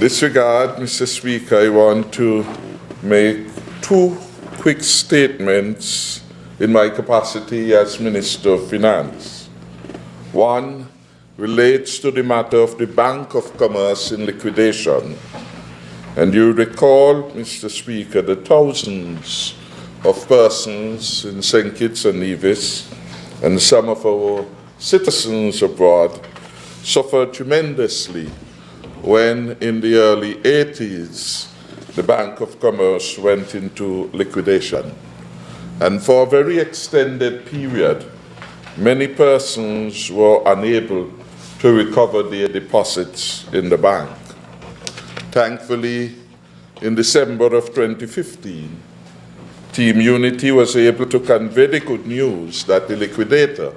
this regard, Mr. Speaker, I want to make two quick statements in my capacity as Minister of Finance. One relates to the matter of the Bank of Commerce in liquidation. And you recall, Mr. Speaker, the thousands of persons in St. Kitts and Nevis and some of our citizens abroad suffered tremendously when in the early 80s the Bank of Commerce went into liquidation. And for a very extended period, many persons were unable to recover their deposits in the bank. Thankfully, in December of 2015, Team Unity was able to convey the good news that the liquidator,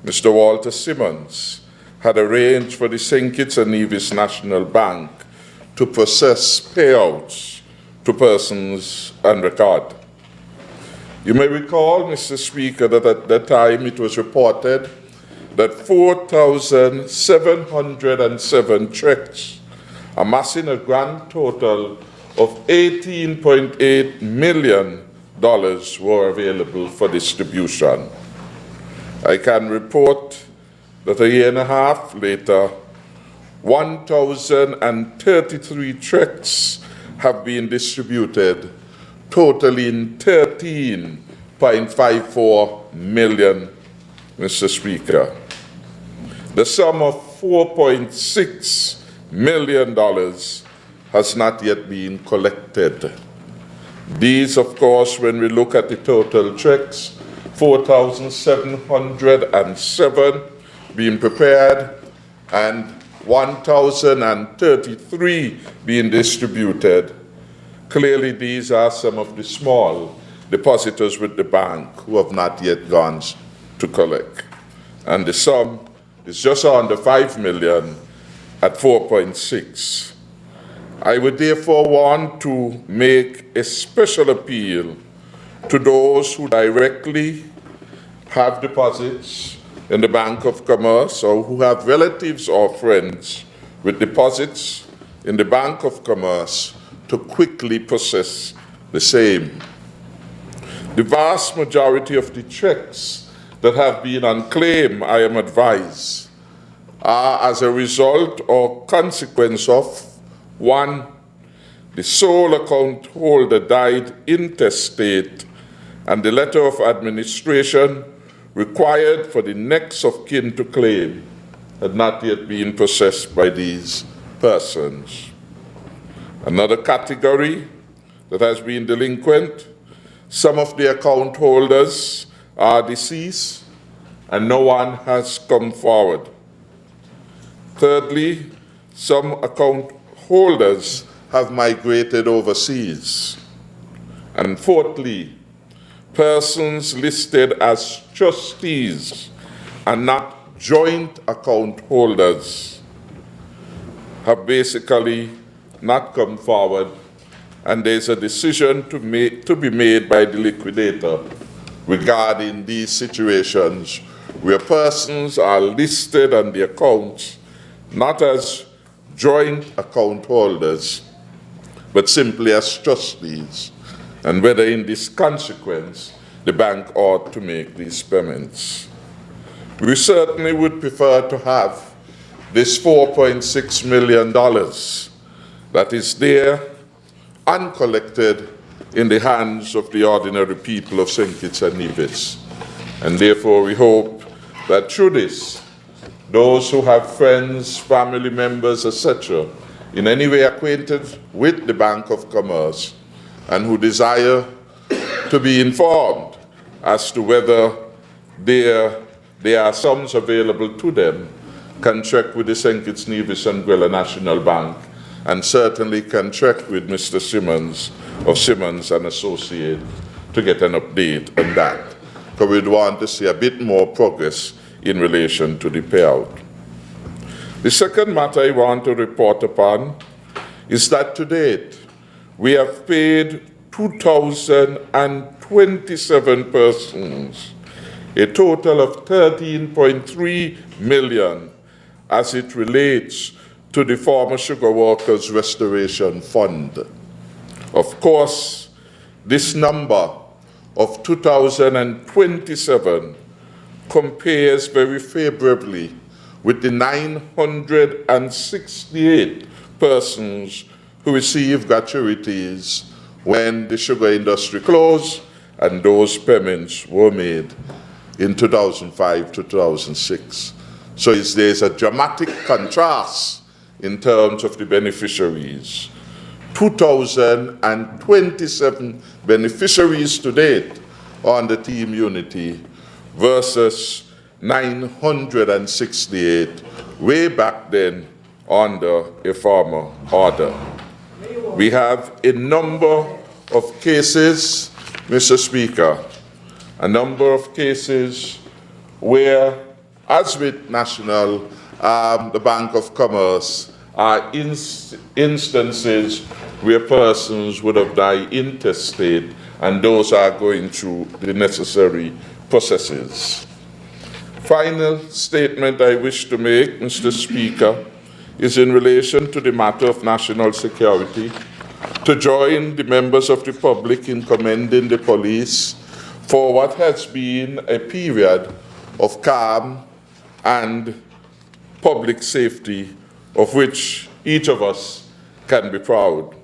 Mr. Walter Simmons, had arranged for the St. Kitts and Nevis National Bank to process payouts to persons on record. You may recall, Mr. Speaker, that at that time it was reported that 4,707 checks, amassing a grand total of $18.8 million, were available for distribution. I can report that a year and a half later, 1,033 checks have been distributed, totaling $13.54 million, Mr. Speaker. The sum of $4.6 million has not yet been collected. These, of course, when we look at the total checks, 4,707 being prepared and 1,033 being distributed. Clearly, these are some of the small depositors with the bank who have not yet gone to collect. And the sum is just under $5 million at 4.6. I would therefore want to make a special appeal to those who directly have deposits in the Bank of Commerce or who have relatives or friends with deposits in the Bank of Commerce to quickly process the same. The vast majority of the checks that have been on claim, I am advised, are as a result or consequence of, one, the sole account holder died intestate and the letter of administration required for the next of kin to claim had not yet been processed by these persons. Another category that has been delinquent, some of the account holders are deceased and no one has come forward. Thirdly, some account holders have migrated overseas. And fourthly, persons listed as trustees and not joint account holders have basically not come forward, and there's a decision to be made by the liquidator regarding these situations where persons are listed on the accounts not as joint account holders, but simply as trustees, and whether in this consequence the bank ought to make these payments. We certainly would prefer to have this $4.6 million that is there uncollected in the hands of the ordinary people of St. Kitts and Nevis. And therefore we hope that through this, those who have friends, family members, etc., in any way acquainted with the Bank of Commerce and who desire to be informed as to whether there are sums available to them, can check with the St. Kitts, Nevis and Grenada National Bank, and certainly can check with Mr. Simmons of Simmons and Associates to get an update on that. Because we'd want to see a bit more progress in relation to the payout. The second matter I want to report upon is that to date, we have paid 2,027 persons, a total of $13.3 million as it relates to the Former Sugar Workers Restoration Fund. Of course, this number of 2,027 compares very favorably with the 968 persons who received gratuities when the sugar industry closed and those payments were made in 2005 to 2006. So there's a dramatic contrast in terms of the beneficiaries. 2,027 beneficiaries to date on the Team Unity versus 968 way back then under a former order. We have a number of cases, Mr. Speaker, a number of cases where, as with the Bank of Commerce, are instances where persons would have died intestate, and those are going through the necessary processes. Final statement I wish to make, Mr. Speaker, is in relation to the matter of national security, to join the members of the public in commending the police for what has been a period of calm and public safety of which each of us can be proud.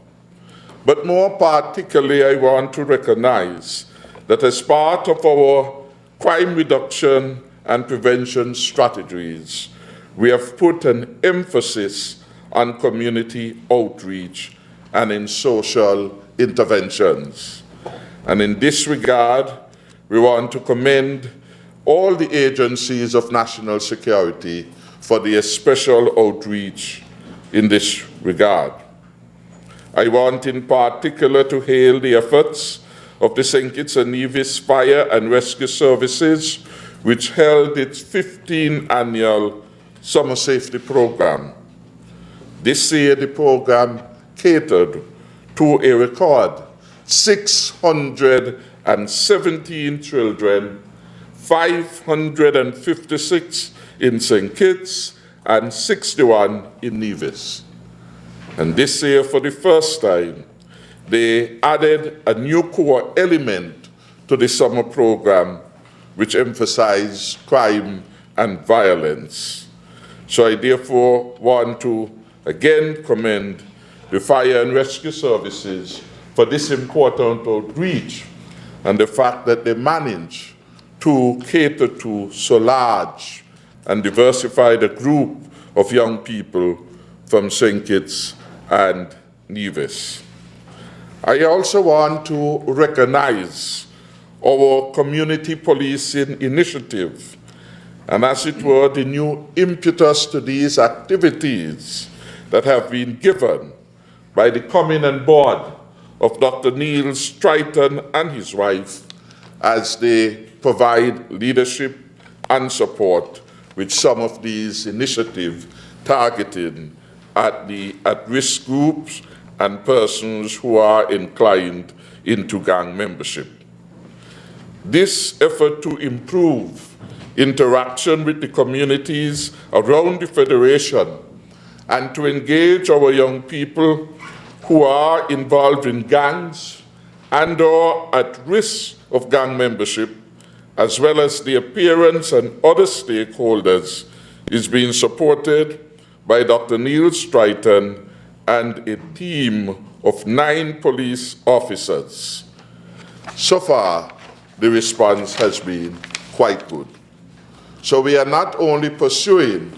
But more particularly, I want to recognize that as part of our crime reduction and prevention strategies, we have put an emphasis on community outreach and in social interventions. And in this regard, we want to commend all the agencies of national security for their special outreach in this regard. I want in particular to hail the efforts of the St. Kitts and Nevis Fire and Rescue Services, which held its 15th annual Summer Safety Program. This year, the program catered to a record 617 children, 556 in St. Kitts, and 61 in Nevis. And this year, for the first time, they added a new core element to the summer program, which emphasized crime and violence. So I therefore want to again commend the Fire and Rescue Services for this important outreach and the fact that they managed to cater to so large and diversified a group of young people from St. Kitts and Nevis. I also want to recognize our community policing initiative, and as it were, the new impetus to these activities that have been given by the coming on board of Dr. Neil Stryton and his wife as they provide leadership and support with some of these initiatives targeted at the at-risk groups and persons who are inclined into gang membership. This effort to improve interaction with the communities around the Federation and to engage our young people who are involved in gangs and or at risk of gang membership, as well as the appearance and other stakeholders, is being supported by Dr. Neil Stryton and a team of 9 police officers. So far, the response has been quite good. So we are not only pursuing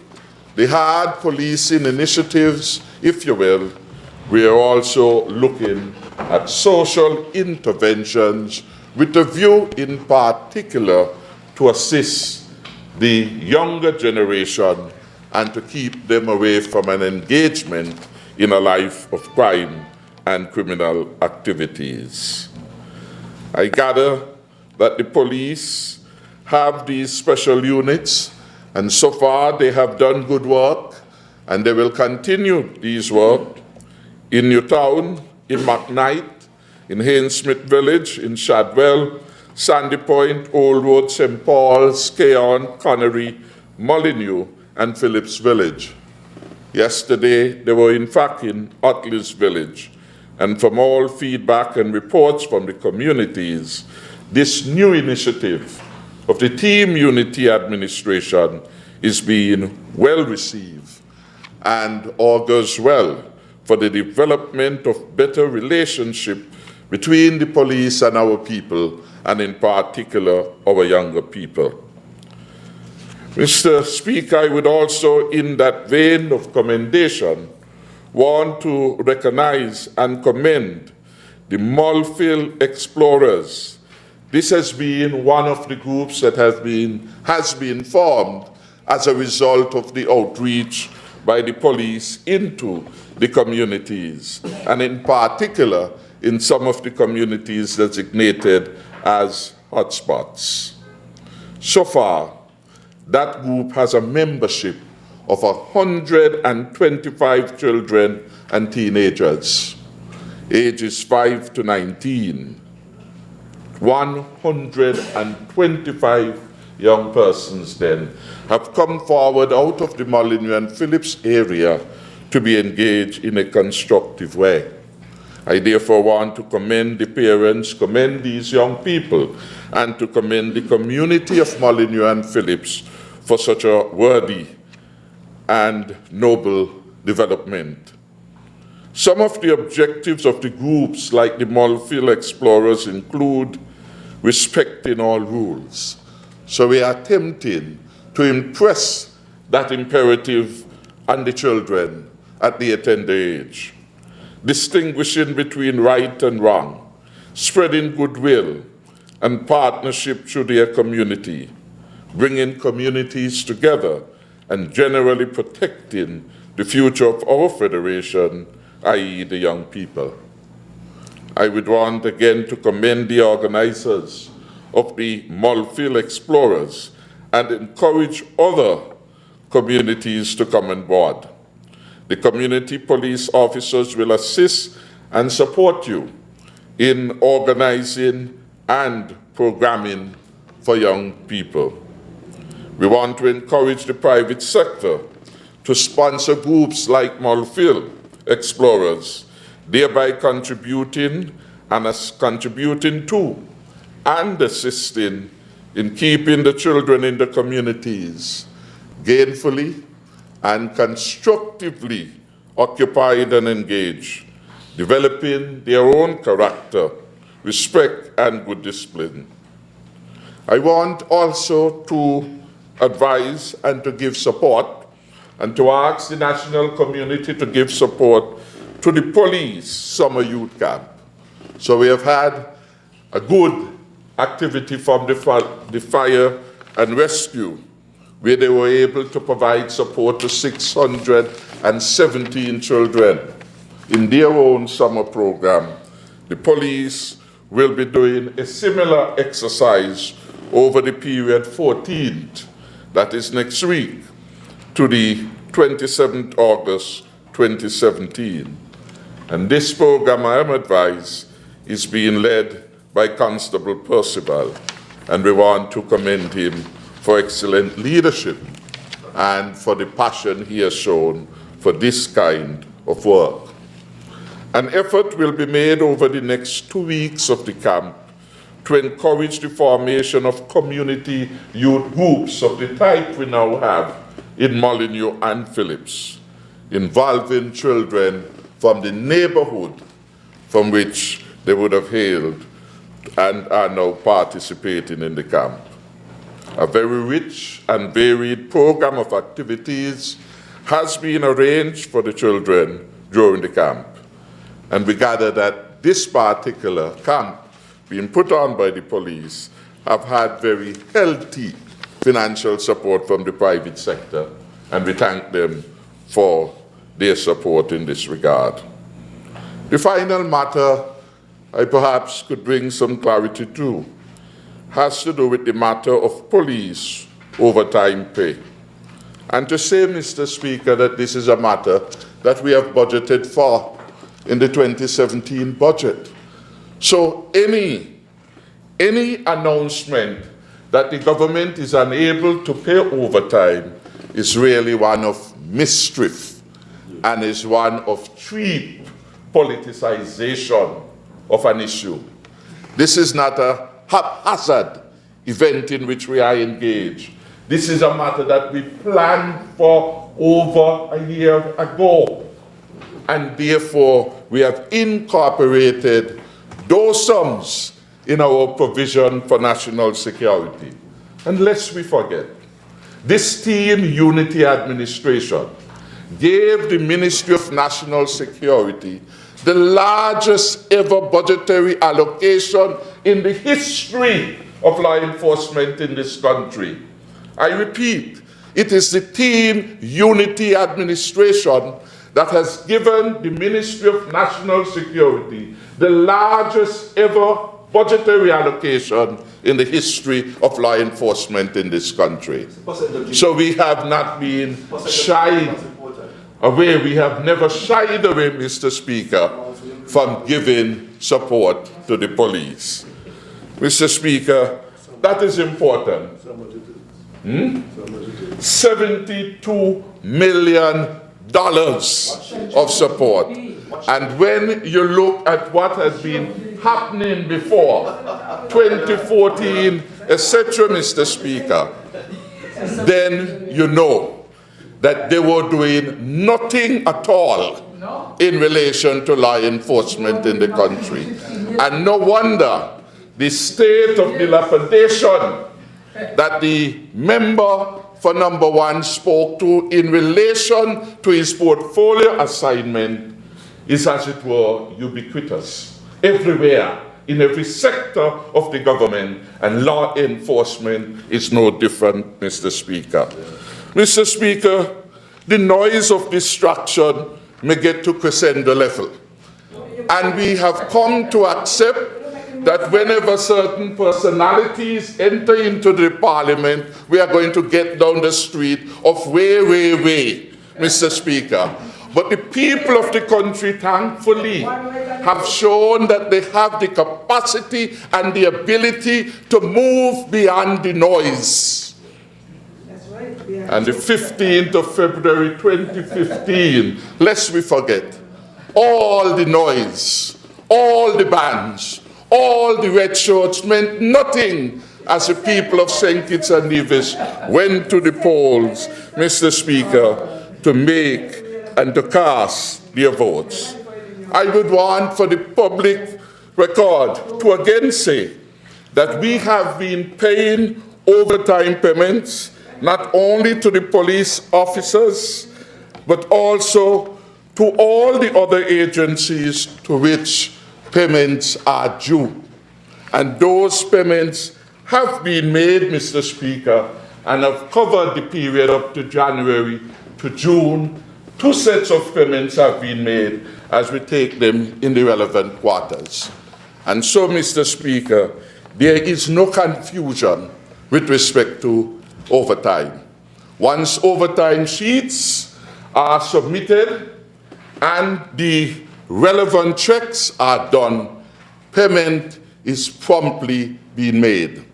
the hard policing initiatives, if you will, we are also looking at social interventions with a view in particular to assist the younger generation and to keep them away from an engagement in a life of crime and criminal activities. I gather that the police have these special units, and so far they have done good work, and they will continue these work in Newtown, in McKnight, in Haynes-Smith Village, in Shadwell, Sandy Point, Old Road, St. Paul's, Keon, Connery, Molyneux, and Phillips Village. Yesterday, they were in fact in Otley's village, and from all feedback and reports from the communities, this new initiative of the Team Unity Administration is being well received and augurs well for the development of better relationship between the police and our people, and in particular, our younger people. Mr. Speaker, I would also, in that vein of commendation, want to recognize and commend the Mulfield Explorers. This has been one of the groups that has been formed as a result of the outreach by the police into the communities, and in particular in some of the communities designated as hotspots. So far, that group has a membership of 125 children and teenagers, ages 5 to 19. 125 young persons then have come forward out of the Molyneux and Phillips area to be engaged in a constructive way. I therefore want to commend the parents, commend these young people, and to commend the community of Molyneux and Phillips for such a worthy and noble development. Some of the objectives of the groups like the Mulfield Explorers include respecting all rules. So we are attempting to impress that imperative on the children at the tender age, distinguishing between right and wrong, spreading goodwill and partnership through their community, bringing communities together, and generally protecting the future of our federation, i.e. the young people. I would want again to commend the organizers of the Mulfield Explorers and encourage other communities to come on board. The community police officers will assist and support you in organizing and programming for young people. We want to encourage the private sector to sponsor groups like Mulfield Explorers, thereby contributing to and assisting in keeping the children in the communities gainfully and constructively occupied and engaged, developing their own character, respect, and good discipline. I want also to advise and to give support and to ask the national community to give support to the police summer youth camp. So we have had a good activity from the fire and rescue, where they were able to provide support to 617 children in their own summer program. The police will be doing a similar exercise over the period 14th, that is next week, to the 27th August 2017. And this program, I am advised, is being led by Constable Percival, and we want to commend him for excellent leadership and for the passion he has shown for this kind of work. An effort will be made over the next 2 weeks of the camp to encourage the formation of community youth groups of the type we now have in Molyneux and Phillips, involving children from the neighborhood from which they would have hailed and are now participating in the camp. A very rich and varied program of activities has been arranged for the children during the camp. And we gather that this particular camp being put on by the police have had very healthy financial support from the private sector, and we thank them for their support in this regard. The final matter I perhaps could bring some clarity to has to do with the matter of police overtime pay. And to say, Mr. Speaker, that this is a matter that we have budgeted for in the 2017 budget. So any announcement that the government is unable to pay overtime is really one of mischief and is one of cheap politicization of an issue. This is not a haphazard event in which we are engaged. This is a matter that we planned for over a year ago, and therefore we have incorporated those sums in our provision for national security. And lest we forget, this team unity administration gave the Ministry of National Security the largest ever budgetary allocation in the history of law enforcement in this country. I repeat, it is the team unity administration that has given the Ministry of National Security the largest ever budgetary allocation in the history of law enforcement in this country. So we have not been shied away. We have never shied away, Mr. Speaker, from giving support to the police. Mr. Speaker, that is important. $72 million of support. And when you look at what has been happening before, 2014, etc., Mr. Speaker, then you know that they were doing nothing at all in relation to law enforcement in the country. And no wonder the state of dilapidation that the member for number 1 spoke to in relation to his portfolio assignment is, as it were, ubiquitous. Everywhere, in every sector of the government, and law enforcement is no different, Mr. Speaker. Mr. Speaker, the noise of distraction may get to crescendo level. And we have come to accept that whenever certain personalities enter into the parliament, we are going to get down the street of way, Mr. Speaker. But the people of the country, thankfully, have shown that they have the capacity and the ability to move beyond the noise. And the 15th of February 2015, lest we forget, all the noise, all the bands, all the red shirts meant nothing as the people of St. Kitts and Nevis went to the polls, Mr. Speaker, to make and to cast their votes. I would want for the public record to again say that we have been paying overtime payments not only to the police officers, but also to all the other agencies to which payments are due. And those payments have been made, Mr. Speaker, and have covered the period up to January to June. 2 sets of payments have been made as we take them in the relevant quarters. And so, Mr. Speaker, there is no confusion with respect to overtime. Once overtime sheets are submitted and the relevant checks are done, payment is promptly being made.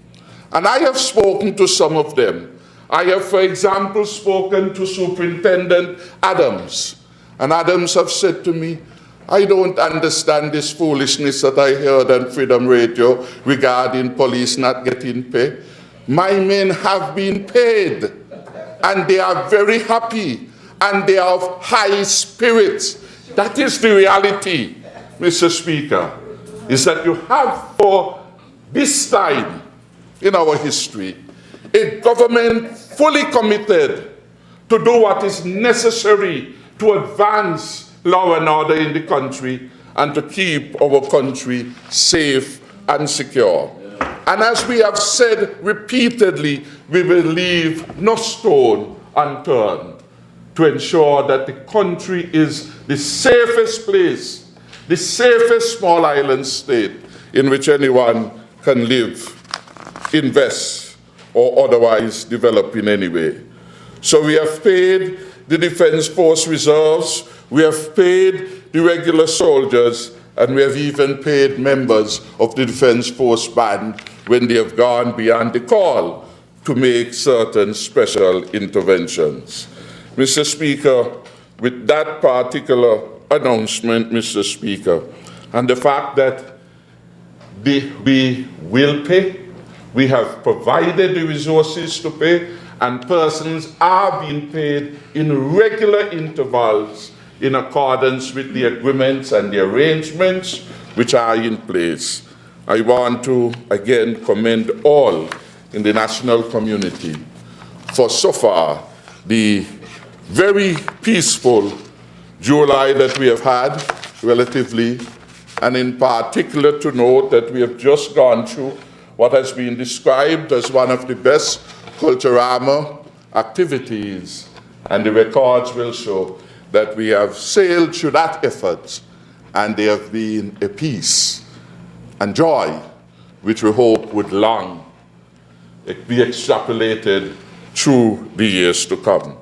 And I have spoken to some of them. I have, for example, spoken to Superintendent Adams. And Adams have said to me, I don't understand this foolishness that I heard on Freedom Radio regarding police not getting paid. My men have been paid, and they are very happy, and they are of high spirits. That is the reality, Mr. Speaker, is that you have for this time in our history a government fully committed to do what is necessary to advance law and order in the country and to keep our country safe and secure. And as we have said repeatedly, we will leave no stone unturned to ensure that the country is the safest place, the safest small island state in which anyone can live, invest, or otherwise develop in any way. So we have paid the Defense Force reserves, we have paid the regular soldiers, and we have even paid members of the Defense Force band when they have gone beyond the call to make certain special interventions. Mr. Speaker, with that particular announcement, Mr. Speaker, and the fact that we will pay, we have provided the resources to pay, and persons are being paid in regular intervals in accordance with the agreements and the arrangements which are in place. I want to again commend all in the national community for so far the very peaceful July that we have had relatively, and in particular to note that we have just gone through what has been described as one of the best Culturama activities, and the records will show that we have sailed through that effort, and there have been a peace and joy which we hope would long be extrapolated through the years to come.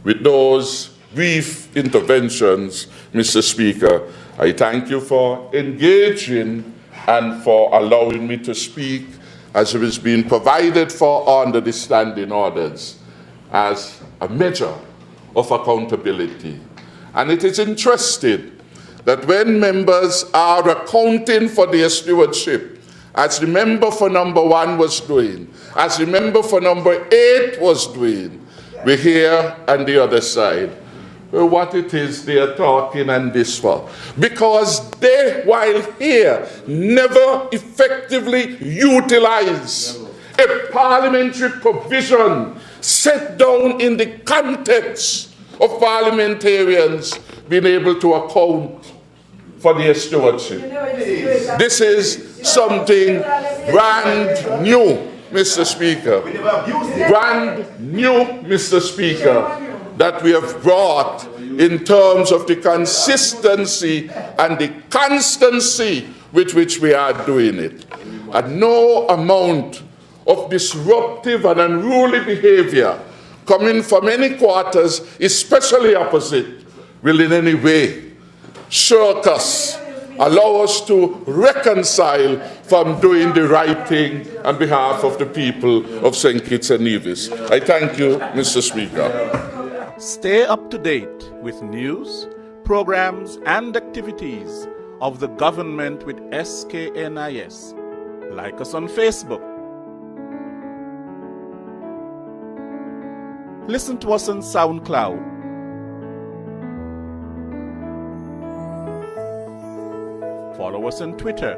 With those brief interventions, Mr. Speaker, I thank you for engaging and for allowing me to speak as it is being provided for under the standing orders as a measure of accountability. And it is interesting that when members are accounting for their stewardship, as the member for number 1 was doing, as the member for number 8 was doing, we hear on the other side what it is they are talking and this for. Because they, while here, never effectively utilize a parliamentary provision set down in the context of parliamentarians being able to account for their stewardship. This is something brand new, Mr. Speaker. Brand new, Mr. Speaker, that we have brought in terms of the consistency and the constancy with which we are doing it. And no amount of disruptive and unruly behavior coming from any quarters, especially opposite, will in any way shirk us, allow us to reconcile from doing the right thing on behalf of the people of St. Kitts and Nevis. I thank you, Mr. Speaker. Stay up to date with news, programs, and activities of the government with SKNIS. Like us on Facebook. Listen to us on SoundCloud. Follow us on Twitter.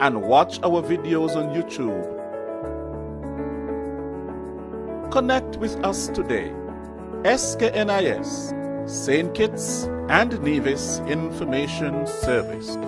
And watch our videos on YouTube. Connect with us today. SKNIS, St. Kitts and Nevis Information Service.